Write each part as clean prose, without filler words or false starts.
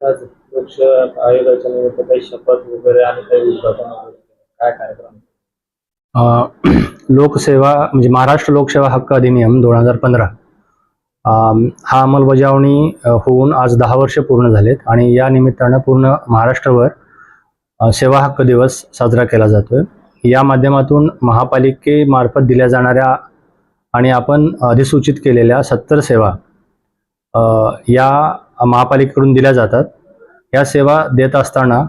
आज लोकसेवा आयोगाच्या निमित्त काही शपथ वगैरे आणि काही उद्घाटन वगैरे काय कार्यक्रम? लोकसेवा म्हणजे महाराष्ट्र लोकसेवा हक्क अधिनियम 2015 हा अंमलबजावणी होऊन आज 10 वर्ष पूर्ण झालेत आणि या निमित्तानं पूर्ण महाराष्ट्रभर सेवा हक्क दिवस साजरा केला जातोय। या माध्यमातून महापालिकेमार्फत दिल्या जाणाऱ्या आणि आपण अधिसूचित केलेल्या 70 सेवा या महापालिकेकडून दिल्या जातात। या सेवा देत असताना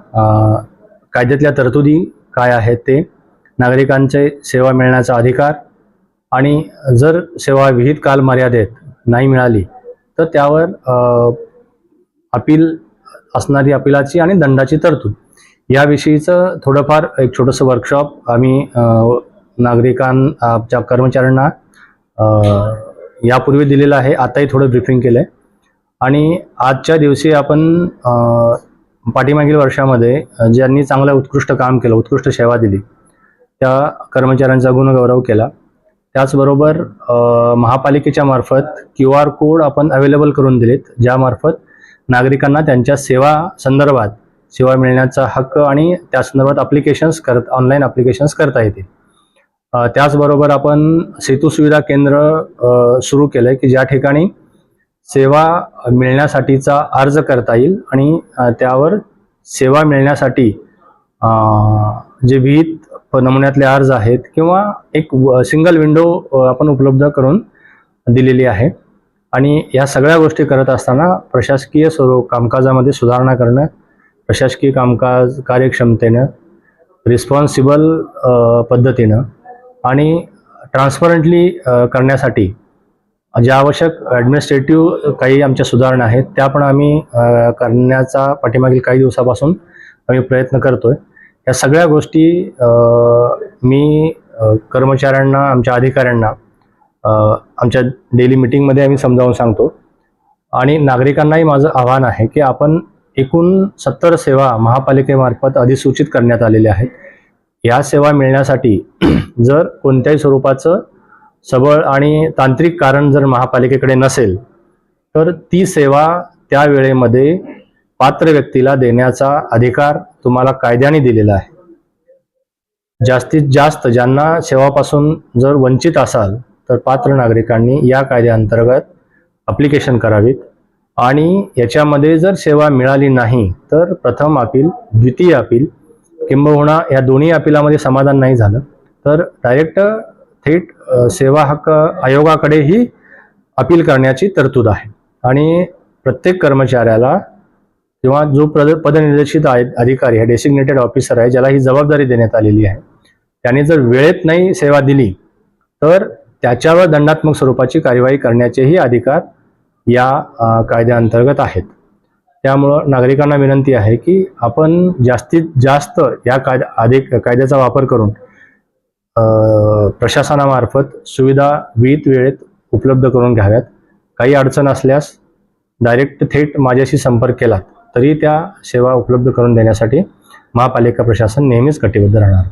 कायद्यातल्या तरतुदी काय आहेत ते, नागरिकांचे सेवा मिळण्याचा अधिकार आणि जर सेवा विहित कालमर्यादेत नाही मिळाली तर त्यावर अपील असणारी अपीलाची आणि दंडाची तरतूद याविषयीचं थोडंफार एक छोटंसं वर्कशॉप आम्ही नागरिकांच्या कर्मचाऱ्यांना यापूर्वी दिलेलं आहे। आताही थोडं ब्रीफिंग केलं आहे आणि आजच्या दिवशी आपण पाठीमागील वर्षामध्ये ज्यांनी चांगलं उत्कृष्ट काम केलं, उत्कृष्ट सेवा दिली त्या कर्मचाऱ्यांचा गुणगौरव केला। त्याचबरोबर महापालिकेच्या मार्फत QR कोड आपण अवेलेबल करून दिलेत, ज्यामार्फत नागरिकांना त्यांच्या सेवा संदर्भात सेवा मिळण्याचा हक्क आणि त्या संदर्भात ऑनलाईन ॲप्लिकेशन्स करता येतील। त्याचबरोबर आपण सेतू सुविधा केंद्र सुरू केलं आहे की ज्या ठिकाणी सेवा मिळण्यासाठीचा अर्ज करता येईल आणि त्यावर सेवा मिळण्यासाठी जे विहित नमुन्यातले अर्ज आहेत किंवा एक सिंगल विंडो आपण उपलब्ध करून दिलेली आहे। आणि या सगळ्या गोष्टी करत असताना प्रशासकीय कामकाजामध्ये सुधारणा करणं, प्रशासकीय कामकाज कार्यक्षमतेनं, रिस्पॉन्सिबल पद्धतीनं आणि ट्रान्सपरंटली करण्यासाठी ज्या आवश्यक ॲडमिनिस्ट्रेटिव्ह काही आमच्या सुधारणा आहेत त्या पण आम्ही करण्याचा पाठीमागील काही दिवसापासून आम्ही प्रयत्न करतोय। या सगळ्या गोष्टी मी कर्मचाऱ्यांना, आमच्या अधिकाऱ्यांना आमच्या डेली मीटिंगमध्ये आम्ही समजावून सांगतो आणि नागरिकांनाही माझं आव्हान आहे की आपण एकूण 70 सेवा महापालिकेमार्फत अधिसूचित करण्यात आलेल्या आहेत। या सेवा मिळण्यासाठी जर कोणत्याही स्वरूपाचं सबळ आणि तांत्रिक कारण जर महापालिकेकडे नसेल तर ती सेवा त्या वेळेमध्ये पात्र व्यक्तीला देण्याचा अधिकार तुम्हाला कायद्याने दिलेला आहे। जास्तीत जास्त ज्यांना सेवापासून जर वंचित असाल तर पात्र नागरिकांनी या कायद्याअंतर्गत ॲप्लिकेशन करावीत आणि याच्यामध्ये जर सेवा मिळाली नाही तर प्रथम अपील, द्वितीय अपील किंबहुना या दोन्ही अपीलामध्ये समाधान नाही झालं तर डायरेक्ट थेट सेवा हक्क आयोगाकडेही अपील करण्याची तरतूद आहे। आणि प्रत्येक कर्मचाऱ्याला किंवा जो पदनिर्देशित अधिकारी आहे, डेसिग्नेटेड ऑफिसर आहे, ज्याला ही जबाबदारी देण्यात आलेली आहे, त्याने जर वेळेत नाही सेवा दिली तर त्याच्यावर दंडात्मक स्वरूपाची कार्यवाही करण्याचेही अधिकार या कायद्याअंतर्गत आहेत। त्यामुळं नागरिकांना विनंती आहे की आपण जास्तीत जास्त या कायद्याचा वापर करून प्रशासनामार्फत सुविधा विहित वेळेत उपलब्ध करून घ्याव्यात। काही अडचण असल्यास डायरेक्ट थेट माझ्याशी संपर्क केला तरी त्या सेवा उपलब्ध करून देण्यासाठी महापालिका प्रशासन नेहमीच कटिबद्ध राहणार।